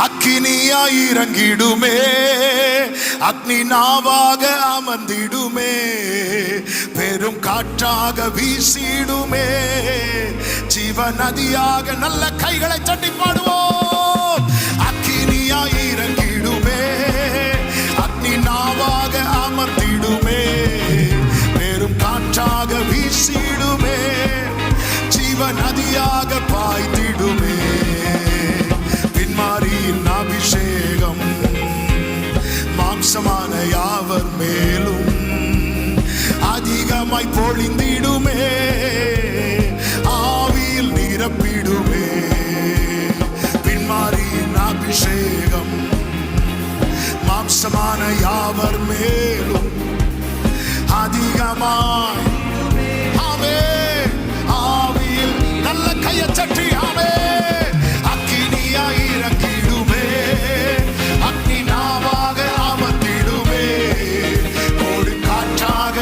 அக்கினியாய் இறங்கிடுமே, அக்னி நாவாக அமர்ந்திடுமே, பெரும் காற்றாக வீசிடுமே, ஜீவ நதியாக. நல்ல கைகளை தட்டி பாடுவோம். அக்கினியாய் இறங்கிடுமே, அக்னி நாவாக அமர்ந்திடுமே, பெரும் காற்றாக வீசிடுமே, ஜீவ நதியாக பாய்ந்திடுமே. பின்மாரியின் அபிஷேகம் மாம்சமான யாவர் மேலும் அதிகமாய் பொழிந்திடுமே, ஆவியில் நிரப்பிடுமே. பின்மாரியின் அபிஷேகம் மாம்சமான யாவர் மேலும் அதிகமாய். ஆமே, ஆவியில். நல்ல கையை தட்டி ஆமே. அக்கினியாய் இறங்கிடுமே, அக்னி நாவாக அமர்ந்திடுமே, கோடு காற்றாக.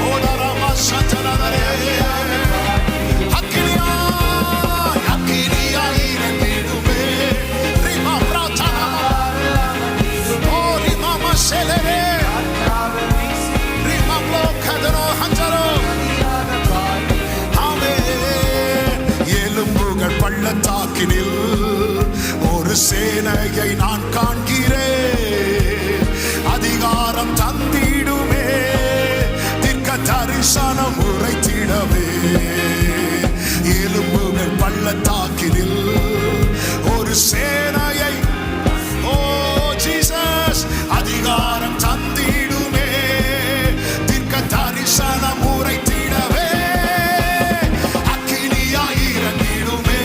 ஓடரமா சச்சரதரே. அக்கினியாய், அக்கினியாய் இறங்கிடுமே. ரிமா பிரார்த்தனா. ஓ ரிமா மசேலரே. ரிமா லோகதரோ ஹஞ்சரோ. ஆமே. எலும்புகள் பள்ளத்தாக்கினில் ஒரு சேனையை நான் காண்கிறேன், அதிகாரம் தந்திடுமே, தீர்க்க தரிசனம் உரைத்திடவே. எலும்புகள் பள்ளத்தாக்கினில் ஒரு சேனையை, ஓ ஜீசஸ், அதிகாரம் தந்திடுமே, தீர்க்க தரிசனம் உரைத்திடவே. அக்கினியாய் இறங்கிடுமே.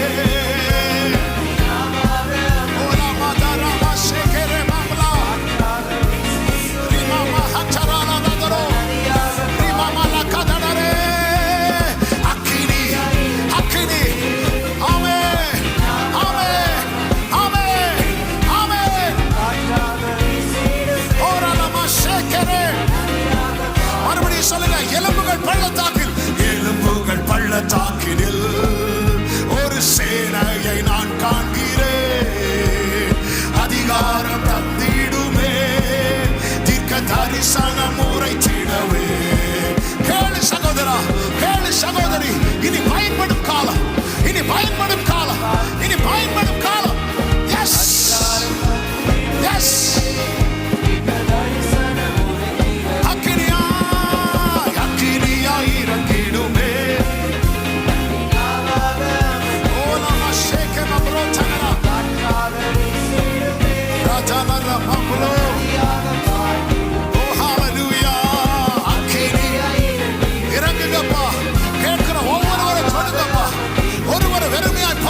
எலும்புகள் பள்ளத்தாக்கில், எலும்புகள் பள்ளத்தாக்கினில் ஒரு சேனையை நான் காண்கிறேன், அதிகாரம் தந்திடுமே, தீர்க்க தரிசனம் உரைத்திடவே. கேளு சகோதரா, கேளு சகோதரி, இனி பயன்படும் காலம், இனி பயன்படும் காலம், இனி பயன்படும் காலம். S S. இறங்குங்கப்பா, கேட்கிற ஒவ்வொருவரை தொடுங்கப்பா. ஒருவரை வெறுமையாய்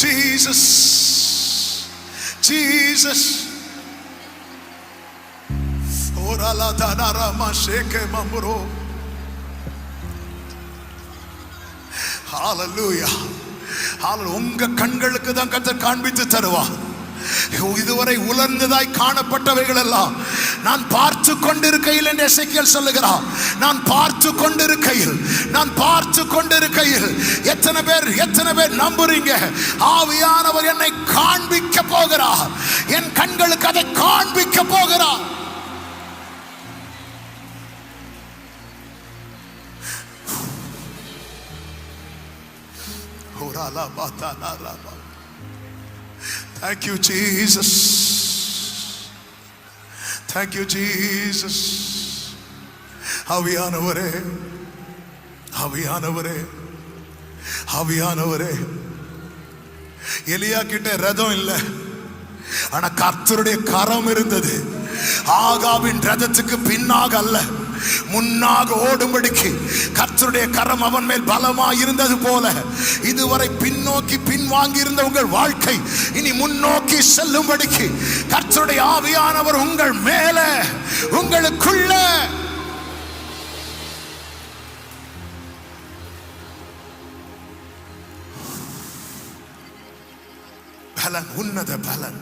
Jesus, Jesus. Orala danara masheke mamuro. Hallelujah. Hallelujah. உங்க கண்களுக்கு தான் கர்த்தர் காண்பித்து தருவார். இதுவரை உலர்ந்ததாய் காணப்பட்டவைகள் எல்லாம் நான் பார்த்து கொண்டிருக்கையில் என்று எசேக்கியேல் சொல்லுகிறார். நான் பார்த்து கொண்டிருக்கையில் எத்தனை பேர் நம்புறீங்க? ஆவியானவர் என்னை காண்பிக்க போகிறார். என் கண்களுக்கு அதை காண்பிக்க போகிறார். Thank you, Jesus. Thank you, Jesus. ஆவியானவரே, எலியா கிட்ட ரதம் இல்ல, ஆனா கர்த்தருடைய கரம் இருந்தது. ஆகாபின் ரதத்துக்கு பின்னாக அல்ல, முன்னாக ஓடும்படிக்கு கர்த்தருடைய கரம் அவன் மேல் பலமாய் இருந்தது போல இதுவரை பின்னோக்கி பின்வாங்கி இருந்த உங்கள் வாழ்க்கை இனி முன்னோக்கி செல்லும்படிக்கு கர்த்தருடைய ஆவியானவர் உங்கள் மேல, உங்களுக்குள்ள பலன், உன்னத பலன்,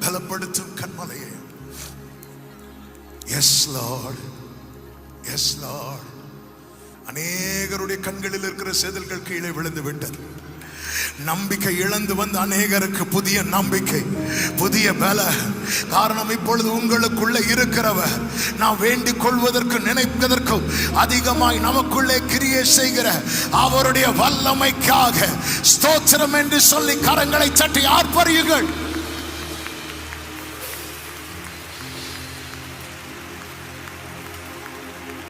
பலப்படுத்தும் கண்மலையே. Yes Lord, yes Lord. அநேகருடைய கண்களில் இருக்கிற செதில்கள் கீழே விழுந்து விட்டது. நம்பிக்கை இழந்து வந்த அநேகருக்கு புதிய நம்பிக்கை, புதிய பல. காரணம் இப்பொழுது உங்களுக்குள்ள இருக்கிறவர் நாம் வேண்டிக் கொள்வதற்கு நினைப்பதற்கும் அதிகமாய் நமக்குள்ளே கிரியை செய்கிற அவருடைய வல்லமைக்காக ஸ்தோத்திரம் என்று சொல்லி கரங்களை தட்டி ஆர்ப்பரியுங்கள்.